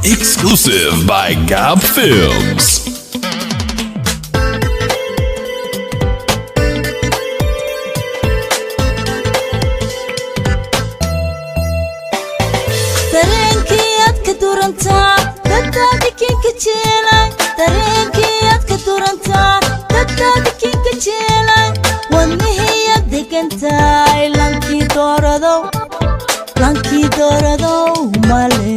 Exclusive by Gab Films. dareenkiyaad ka durantaa daddaadikinka jeelay dareenkiyaad ka durantaa daddaadikinka jeelay wadnihiyaad degantahay lankii dooradow male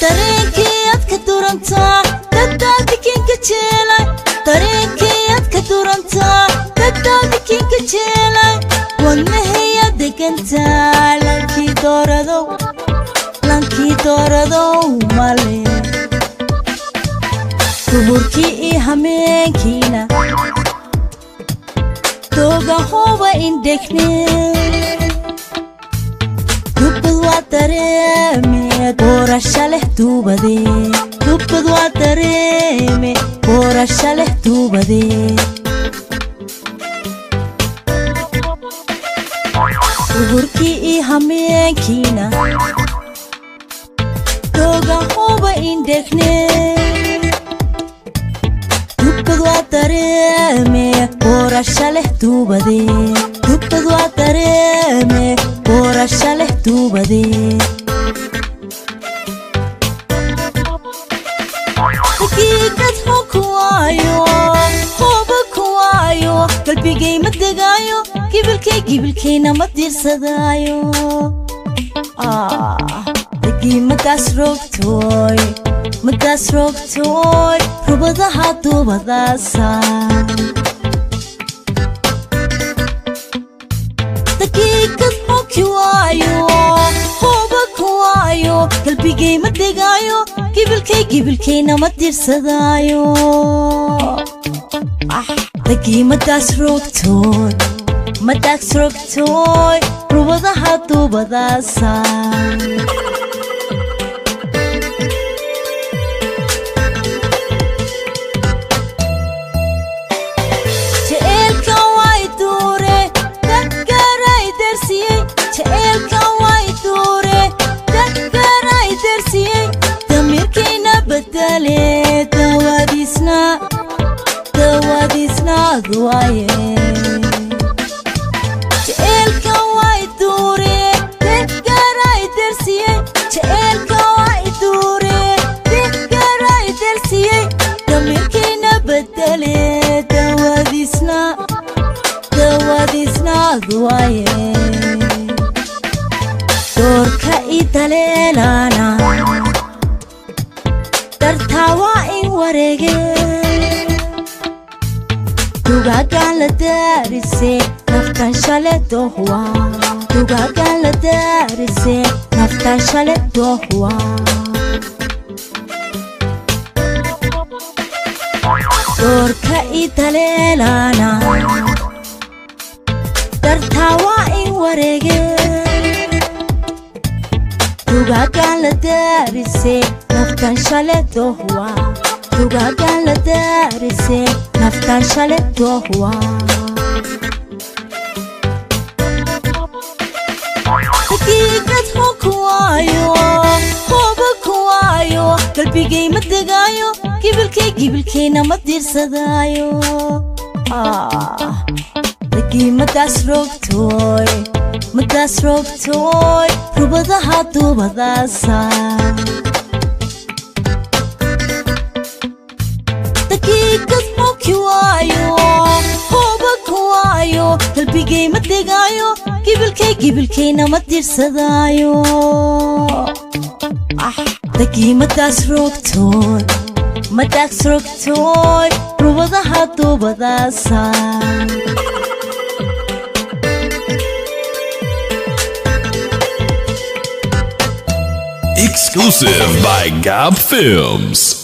dareenkiyaad ka durantaa daddaadikinka jeelay dareenkiyaad ka durantaa daddaadikinka jeelay wadnihiyaad degantahay lankii dooradow male duhurkii iyo hameenkiina dooga hooba indhegne dubbad waa dareeme boorasha leh duubadee dubbad waa dareeme boorasha leh duubadee duhurkii iyo hameenkiina dooga hooba indhegne dubbad waa dareeme boorasha leh duubadee dubbad waa dareeme boorasha leh duubadee haqiiqad hooba ku waayo qalbigay ma degaayo gibilkayna ma diirsadaayo dagii madaas roogtooy rubadaha duubadaasa daqiiqad hooba ku waayo qalbigay ma degaayo gibilkayna ma diirsadaayo dagii madaas roogtooy rubadaha duubadaasa jecelka way duure dadgaray dersiyey damirkayna badale dawadiisna adwaaye jecelka way duure dadgaray dersiyey damirkayna badale dawadiisna adwaaye doorka idaleelana dartaa waa in wareege dugaagaan la daarise naftan shale dohwa dugaagaan la daarise naftan shale dohwa doorka idaleelana dartaa waa in wareege dugaagaan la daarise naftan shale dohwa dugaagaan la daarise naftan shale dohwa haqiiqad hooba ku waayo qalbigay ma degaayo gibilkayna ma diirsadaayo dagii madaas roogtooy rubadaha duubadaasa daqiiqad hooba ku waayo qalbigay ma degaayo gibilkayna ma diirsadaayo dagii madaas roogtooy rubadaha duubadaasa Exclusive by Gab Films.